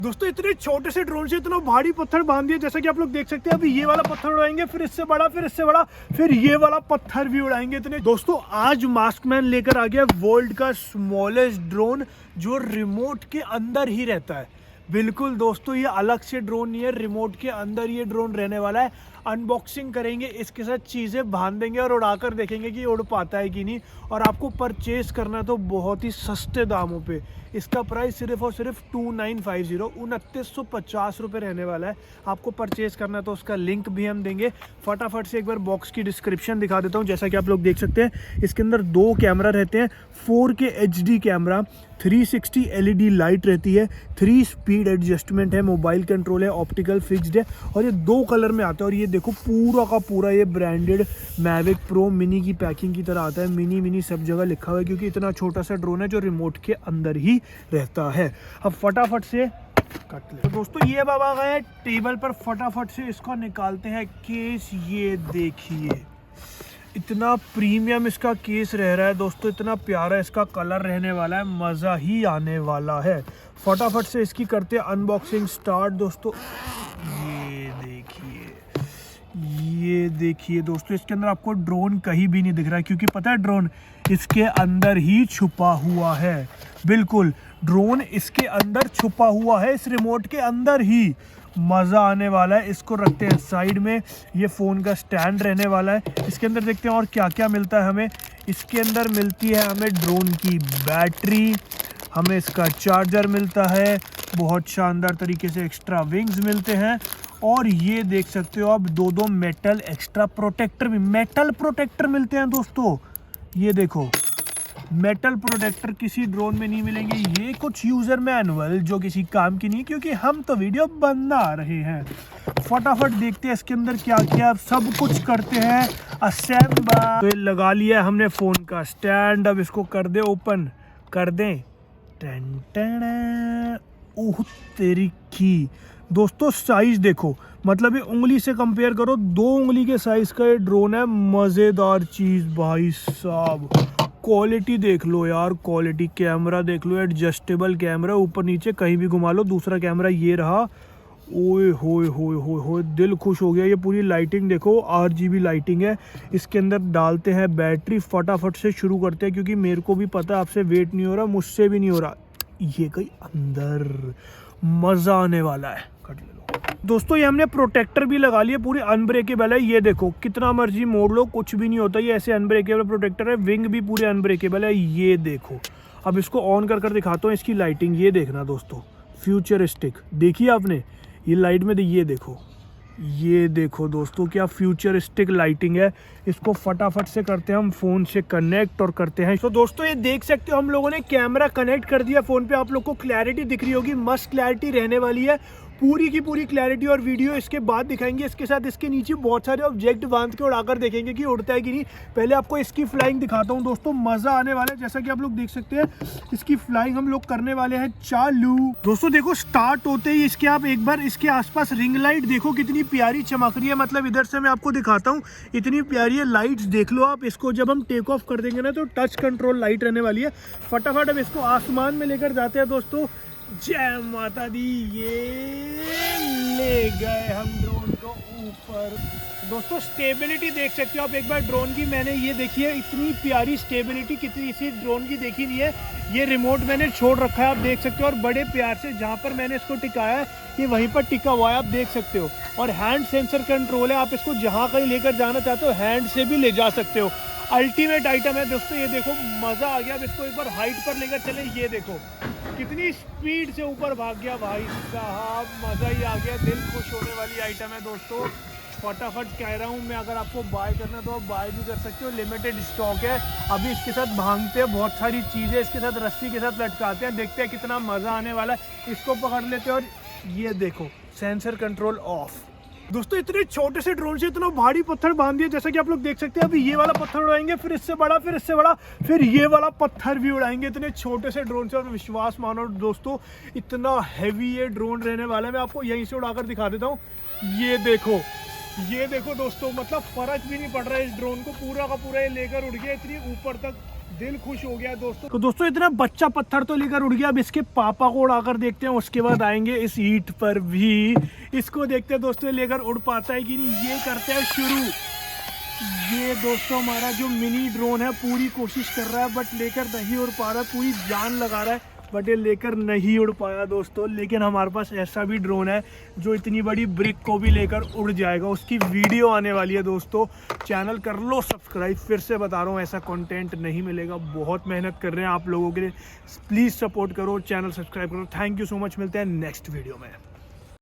दोस्तों इतने छोटे से ड्रोन से इतना भारी पत्थर बांध दिया, जैसा कि आप लोग देख सकते हैं। अभी ये वाला पत्थर उड़ाएंगे, फिर इससे बड़ा, फिर इससे बड़ा, फिर ये वाला पत्थर भी उड़ाएंगे इतने। दोस्तों आज मास्कमैन लेकर आ गया वर्ल्ड का स्मॉलेस्ट ड्रोन जो रिमोट के अंदर ही रहता है। बिल्कुल दोस्तों, ये अलग से ड्रोन नहीं है, रिमोट के अंदर ये ड्रोन रहने वाला है। अनबॉक्सिंग करेंगे, इसके साथ चीज़ें बांध देंगे और उड़ाकर देखेंगे कि उड़ पाता है कि नहीं। और आपको परचेज करना है तो बहुत ही सस्ते दामों पे। इसका प्राइस सिर्फ और सिर्फ 2950 रुपये रहने वाला है। आपको परचेज करना है तो उसका लिंक भी हम देंगे। फटाफट से एक बार बॉक्स की डिस्क्रिप्शन दिखा देता हूँ। जैसा कि आप लोग देख सकते हैं, इसके अंदर 2 कैमरा रहते हैं, 4K HD camera, 360 LED light रहती है, 3 स्पीड एडजस्टमेंट है, मोबाइल कंट्रोल है, ऑप्टिकल फिक्स्ड है और ये 2 कलर में आता है। और ये देखो पूरा का पूरा ये ब्रांडेड मैविक प्रो मिनी की पैकिंग की तरह आता है। मिनी सब जगह लिखा हुआ है क्योंकि इतना छोटा सा ड्रोन है जो रिमोट के अंदर ही रहता है। अब फटाफट से कट ले। तो दोस्तों ये बाबा गए टेबल पर, फटाफट से इसको निकालते हैं केस। ये देखिए इतना प्रीमियम इसका केस रह रहा है दोस्तों, इतना प्यारा इसका कलर रहने वाला है, मज़ा ही आने वाला है। फटाफट से इसकी करते हैं अनबॉक्सिंग स्टार्ट दोस्तों। ये देखिए दोस्तों, इसके अंदर आपको ड्रोन कहीं भी नहीं दिख रहा है क्योंकि पता है ड्रोन इसके अंदर ही छुपा हुआ है। बिल्कुल ड्रोन इसके अंदर छुपा हुआ है, इस रिमोट के अंदर ही। मज़ा आने वाला है। इसको रखते हैं साइड में। ये फ़ोन का स्टैंड रहने वाला है। इसके अंदर देखते हैं और क्या क्या मिलता है हमें। इसके अंदर मिलती है हमें ड्रोन की बैटरी, हमें इसका चार्जर मिलता है, बहुत शानदार तरीके से एक्स्ट्रा विंग्स मिलते हैं। और ये देख सकते हो आप 2 मेटल एक्स्ट्रा प्रोटेक्टर भी, मेटल प्रोटेक्टर मिलते हैं दोस्तों। ये देखो मेटल प्रोटेक्टर किसी ड्रोन में नहीं मिलेंगे। ये कुछ यूज़र मैनुअल जो किसी काम की नहीं, क्योंकि हम तो वीडियो बना रहे हैं। फटाफट देखते हैं इसके अंदर क्या क्या, सब कुछ करते हैं असेंबल। तो ये लगा लिया है हमने फ़ोन का स्टैंड। अब इसको कर दे ओपन, कर दें। ओह तेरी की दोस्तों, साइज देखो, मतलब ये उंगली से कंपेयर करो, 2 उंगली के साइज का ये ड्रोन है। मज़ेदार चीज़ भाई साहब। क्वालिटी देख लो यार, क्वालिटी। कैमरा देख लो, एडजस्टेबल कैमरा, ऊपर नीचे कहीं भी घुमा लो। दूसरा कैमरा ये रहा। ओए होए होए होए होए, दिल खुश हो गया। ये पूरी लाइटिंग देखो, RGB लाइटिंग है। इसके अंदर डालते हैं बैटरी। फटाफट से शुरू करते हैं क्योंकि मेरे को भी पता है आपसे वेट नहीं हो रहा, मुझसे भी नहीं हो रहा। ये कहीं अंदर मज़ा आने वाला है। कट ले लो दोस्तों। ये हमने प्रोटेक्टर भी लगा लिया, पूरी अनब्रेकेबल है। ये देखो कितना मर्जी मोड़ लो, कुछ भी नहीं होता। ये ऐसे अनब्रेकेबल प्रोटेक्टर है। विंग भी पूरे अनब्रेकेबल है। ये देखो, अब इसको ऑन कर दिखाता हूँ इसकी लाइटिंग। ये देखना दोस्तों, फ्यूचरिस्टिक देखिए आपने, ये लाइट में ये देखो, ये देखो दोस्तों क्या फ्यूचरिस्टिक लाइटिंग है। इसको फटाफट से करते हैं हम फ़ोन से कनेक्ट और करते हैं। तो दोस्तों ये देख सकते हो हम लोगों ने कैमरा कनेक्ट कर दिया फ़ोन पे। आप लोग को क्लैरिटी दिख रही होगी, मस्त क्लैरिटी रहने वाली है, पूरी की पूरी क्लैरिटी। और वीडियो इसके बाद दिखाएंगे। इसके साथ इसके नीचे बहुत सारे ऑब्जेक्ट बांध के उड़ाकर देखेंगे कि उड़ता है कि नहीं। पहले आपको इसकी फ्लाइंग दिखाता हूँ दोस्तों, मज़ा आने वाला है। जैसा कि आप लोग देख सकते हैं, इसकी फ्लाइंग हम लोग करने वाले हैं चालू। दोस्तों देखो, स्टार्ट होते ही इसके आप एक बार इसके आसपास रिंग लाइट देखो कितनी प्यारी चमक रही है। मतलब इधर से मैं आपको दिखाता हूँ, इतनी प्यारी है लाइट्स, देख लो आप। इसको जब हम टेक ऑफ कर देंगे ना तो टच कंट्रोल लाइट रहने वाली है। फटाफट अब इसको आसमान में लेकर जाते हैं दोस्तों। जय माता दी। ये ले गए हम ड्रोन को ऊपर। दोस्तों स्टेबिलिटी देख सकते हो आप एक बार ड्रोन की। मैंने ये देखी है, इतनी प्यारी स्टेबिलिटी कितनी इसी ड्रोन की देखी नहीं है। ये रिमोट मैंने छोड़ रखा है, आप देख सकते हो। और बड़े प्यार से जहाँ पर मैंने इसको टिकाया है, ये वहीं पर टिका हुआ है, आप देख सकते हो। और हैंड सेंसर कंट्रोल है, आप इसको जहाँ कहीं लेकर जाना चाहते हो हैंड से भी ले जा सकते हो। अल्टीमेट आइटम है दोस्तों। ये देखो मज़ा आ गया। अब इसको एक बार हाइट पर लेकर चले। ये देखो कितनी स्पीड से ऊपर भाग गया भाई साहब, मज़ा ही आ गया। दिल खुश होने वाली आइटम है दोस्तों। फटाफट कह रहा हूँ मैं, अगर आपको बाय करना तो आप बाय भी कर सकते हो। लिमिटेड स्टॉक है। अभी इसके साथ भागते हैं, बहुत सारी चीज़ें इसके साथ रस्सी के साथ लटकाते हैं। देखते हैं कितना मज़ा आने वाला है। इसको पकड़ लेते हैं और ये देखो सेंसर कंट्रोल ऑफ। दोस्तों इतने छोटे से ड्रोन से इतना भारी पत्थर बांध दिया, जैसा कि आप लोग देख सकते हैं। अभी ये वाला पत्थर उड़ाएंगे, फिर इससे बड़ा, फिर इससे बड़ा, फिर ये वाला पत्थर भी उड़ाएंगे इतने छोटे से ड्रोन से। और विश्वास मानो दोस्तों, इतना हैवी ये ड्रोन रहने वाला है। मैं आपको यहीं से उड़ाकर दिखा देता हूँ। ये देखो दोस्तों, मतलब फ़र्क भी नहीं पड़ रहा है इस ड्रोन को। पूरा का पूरा ये लेकर उड़ गया इतनी ऊपर तक। दिल खुश हो गया दोस्तों। तो दोस्तों इतना बच्चा पत्थर तो लेकर उड़ गया, अब इसके पापा को उड़ाकर देखते हैं, उसके बाद आएंगे इस ईंट पर भी। इसको देखते हैं दोस्तों लेकर उड़ पाता है कि नहीं। ये करते हैं शुरू। ये दोस्तों हमारा जो मिनी ड्रोन है पूरी कोशिश कर रहा है बट लेकर नहीं उड़ पा रहा है, पूरी जान लगा रहा है बट ये लेकर नहीं उड़ पाया दोस्तों। लेकिन हमारे पास ऐसा भी ड्रोन है जो इतनी बड़ी ब्रिक को भी लेकर उड़ जाएगा, उसकी वीडियो आने वाली है दोस्तों। चैनल कर लो सब्सक्राइब, फिर से बता रहा हूँ ऐसा कंटेंट नहीं मिलेगा, बहुत मेहनत कर रहे हैं आप लोगों के लिए। प्लीज़ सपोर्ट करो, चैनल सब्सक्राइब करो। थैंक यू सो मच, मिलते हैं नेक्स्ट वीडियो में।